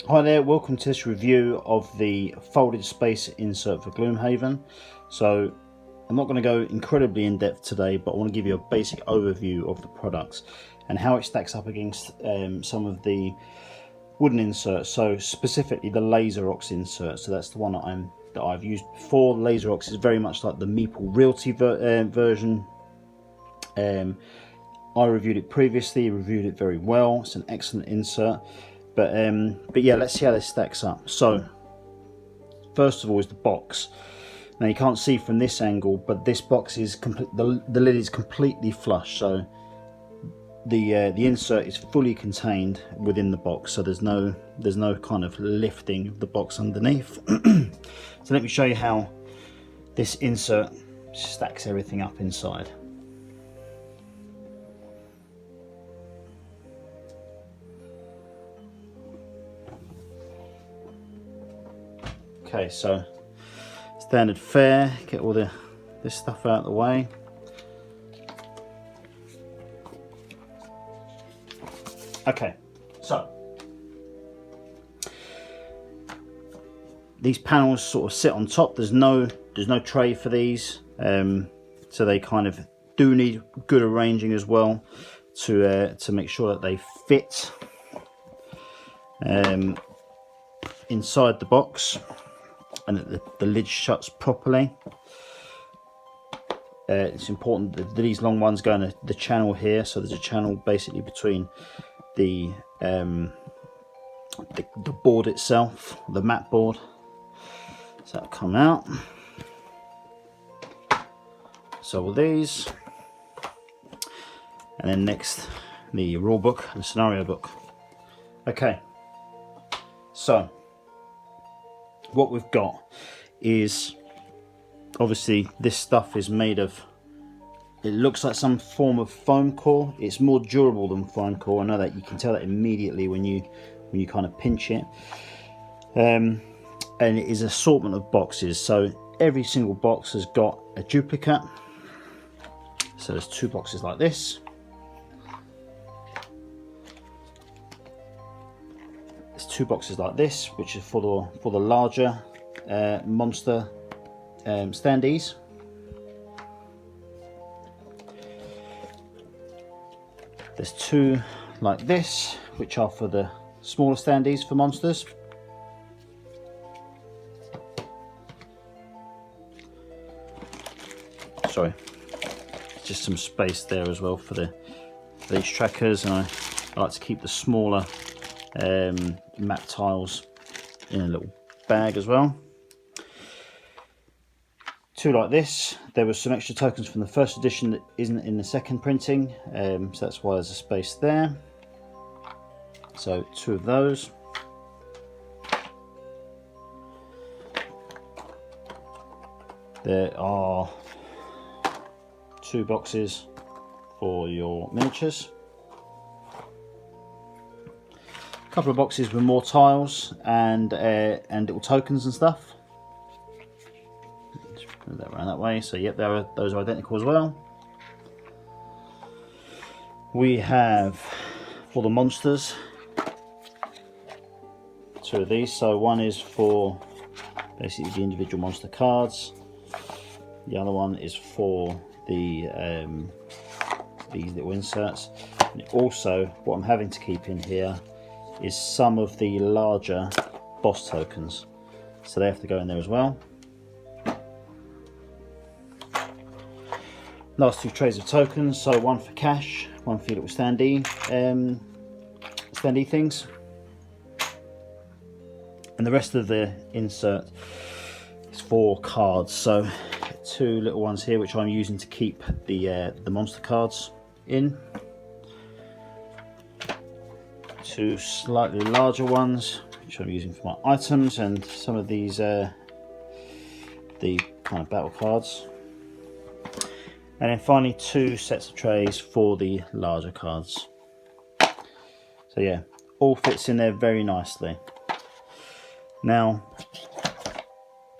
Hi there, welcome to this review of the folded space insert for Gloomhaven. So I'm not going to go incredibly in depth today, but I want to give you a basic overview of the products and how it stacks up against some of the wooden inserts. So specifically the Laser-Ox insert. So that's the one that I've used before. Laser-Ox is very much like the Meeple Realty version. I reviewed it previously, reviewed it very well. It's an excellent insert. But yeah, let's see how this stacks up. So first of all is the box. Now you can't see from this angle, but this box is the lid is completely flush, so the insert is fully contained within the box, so there's no kind of lifting of the box underneath. So let me show you how this insert stacks everything up inside. Okay, so standard fare, get all this stuff out of the way. Okay, so these panels sort of sit on top. There's no tray for these, so they kind of do need good arranging as well to make sure that they fit inside the box, and that the lid shuts properly. It's important that these long ones go in the channel here, so there's a channel basically between the board itself, the mat board. So that'll come out. So will these, and then next the rule book and scenario book. Okay, so what we've got is, obviously this stuff is made of, it looks like some form of foam core. It's more durable than foam core. I know that, you can tell that immediately when you kind of pinch it. And it is an assortment of boxes, so every single box has got a duplicate. So there's two boxes like this. Two boxes like this, which is for the larger monster standees. There's two like this, which are for the smaller standees for monsters. Sorry, just some space there as well for these trackers, and I like to keep the smaller matte tiles in a little bag as well. Two like this. There was some extra tokens from the first edition that isn't in the second printing, so that's why there's a space there. So two of those. There are two boxes for your miniatures. A couple of boxes with more tiles and little tokens and stuff. Just put that around that way. So yep, those are identical as well. We have, for the monsters, two of these. So one is for basically the individual monster cards. The other one is for the these little inserts. And also, what I'm having to keep in here is some of the larger boss tokens, so they have to go in there as well. Last two trays of tokens, so one for cash, one for your little standee things, and the rest of the insert is for cards. So two little ones here which I'm using to keep the monster cards in. Two slightly larger ones which I'm using for my items, and some of these the kind of battle cards, and then finally two sets of trays for the larger cards. So yeah, all fits in there very nicely. Now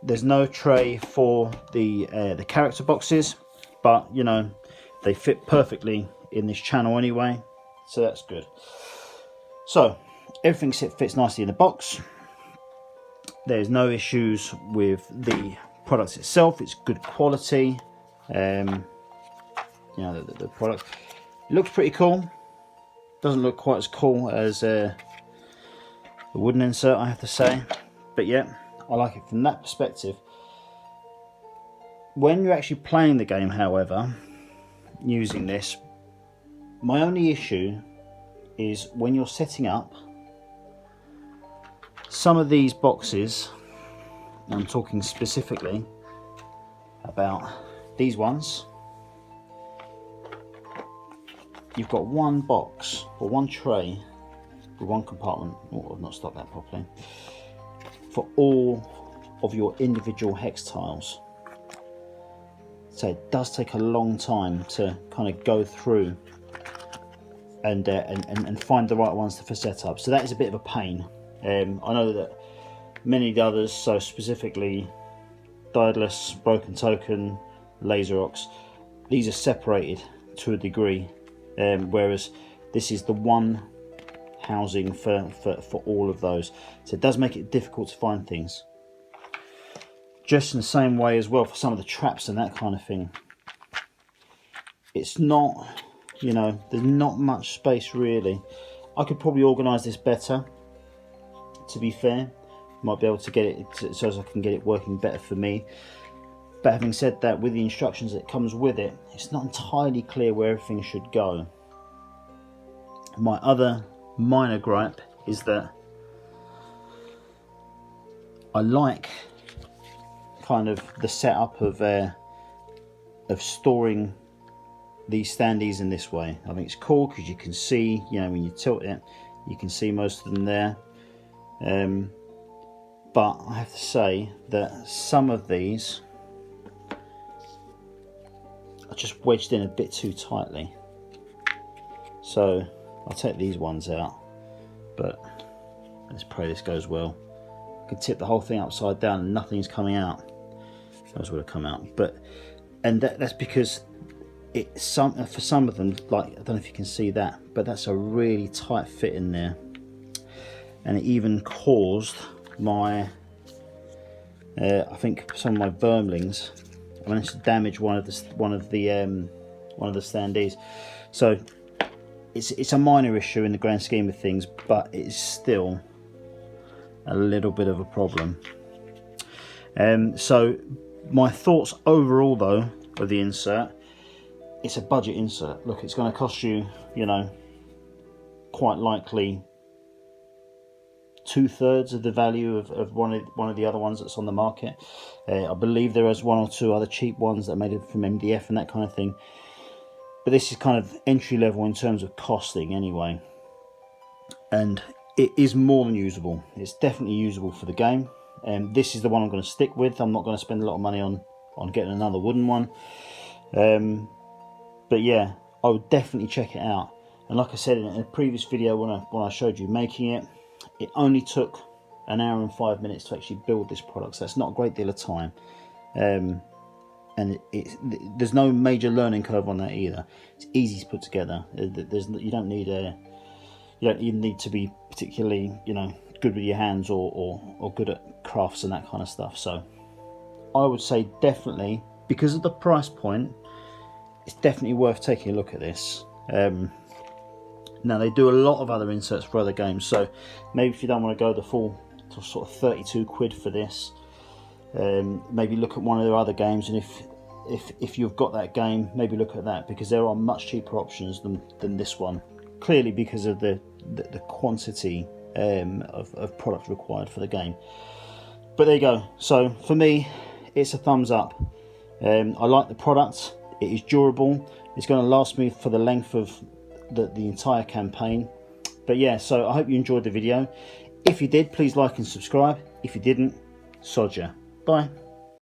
there's no tray for the character boxes, but you know, they fit perfectly in this channel anyway, so that's good. So everything fits nicely in the box. There's no issues with the product itself. It's good quality. You know, the product looks pretty cool. Doesn't look quite as cool as the wooden insert, I have to say, but yeah, I like it from that perspective. When you're actually playing the game, however, using this, my only issue is when you're setting up some of these boxes. I'm talking specifically about these ones. You've got one box or one tray with one compartment. Oh, I've not stopped that properly. For all of your individual hex tiles. So it does take a long time to kind of go through and find the right ones for setup. So that is a bit of a pain. I know that many of the others, so specifically Daedalus, Broken Token, Laser Ox, these are separated to a degree, whereas this is the one housing for all of those. So it does make it difficult to find things. Just in the same way as well for some of the traps and that kind of thing. It's not, you know, there's not much space really. I could probably organise this better, to be fair. Might be able to get it so as I can get it working better for me. But having said that, with the instructions that comes with it, it's not entirely clear where everything should go. My other minor gripe is that I like kind of the setup of storing these standees in this way. I think it's cool because you can see, you know, when you tilt it, you can see most of them there. But I have to say that some of these are just wedged in a bit too tightly. So I'll take these ones out, but let's pray this goes well. I could tip the whole thing upside down and nothing's coming out. Those would have come out, but that's because for some of them, like, I don't know if you can see that, but that's a really tight fit in there, and it even caused my I think some of my vermlings, I managed to damage one of the standees. So it's a minor issue in the grand scheme of things, but it's still a little bit of a problem. So my thoughts overall though of the insert, it's a budget insert. Look, it's going to cost you, you know, quite likely 2/3 of the value of one of the other ones that's on the market. I believe there is one or two other cheap ones that are made from MDF and that kind of thing, but this is kind of entry level in terms of costing anyway, and it is more than usable. It's definitely usable for the game, and this is the one I'm going to stick with. I'm not going to spend a lot of money on getting another wooden one, but yeah, I would definitely check it out. And like I said in a previous video when I showed you making it, it only took an hour and 5 minutes to actually build this product, so that's not a great deal of time, and there's no major learning curve on that either. It's easy to put together. You don't even need to be particularly, you know, good with your hands or good at crafts and that kind of stuff. So I would say definitely, because of the price point, it's definitely worth taking a look at this. Now they do a lot of other inserts for other games, so maybe if you don't want to go the full sort of 32 quid for this, maybe look at one of their other games, and if you've got that game, maybe look at that, because there are much cheaper options than this one, clearly because of the quantity of product required for the game. But there you go. So for me, it's a thumbs up. I like the product. It is durable. It's going to last me for the length of the entire campaign. But yeah, so I hope you enjoyed the video. If you did, please like and subscribe. If you didn't, sod ya. Bye.